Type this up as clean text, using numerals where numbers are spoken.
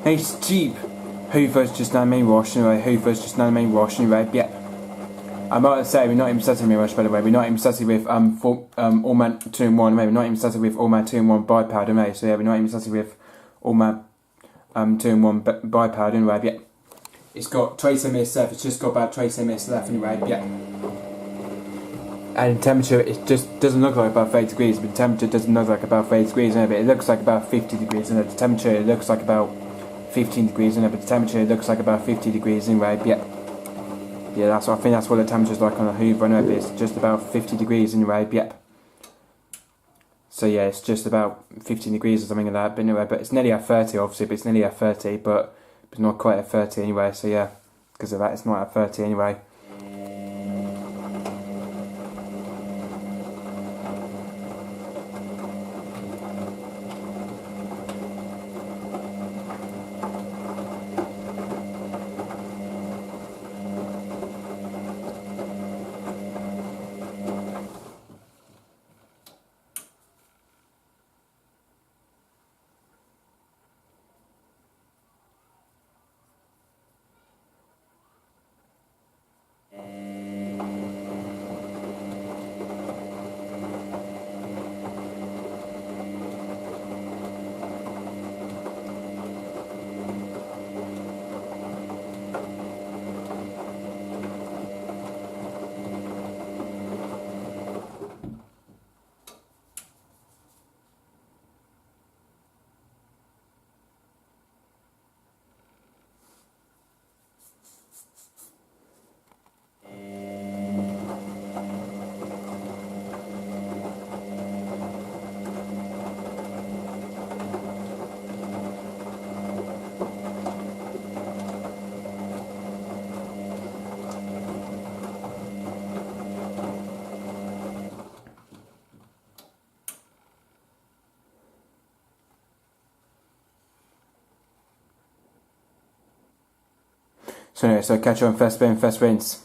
It's cheap. Hoover's just not main wash anyway. Hoover's just not main wash anyway. Yeah. I might say we're not even starting with wash, by the way. We're not even starting with All Matte 2-in-1. We're not even starting with All Matte 2-in-1 by powder, mate. So yeah, we're not even starting with All Matte 2-in-1 by powder anyway. Yeah. It's got trace mist left. It's just got about trace mist left anyway. Yeah. And temperature, it just doesn't look like about 30 degrees, but the temperature doesn't look like about 30 degrees, but it looks like about 50 degrees, and the temperature it looks like about 15 degrees, but the temperature it looks like about 50 degrees anyway. Yeah, yeah, I think that's what the temperature's like on a Hoover anyway. It's just about 50 degrees anyway. Yeah. So yeah, it's just about 15 degrees or something like that. But anyway, but it's nearly at 30, obviously, but it's nearly at 30, but it's not quite at 30 anyway. So yeah, because of that, it's not at 30 anyway. So anyway, so catch you on first spin, first rinse.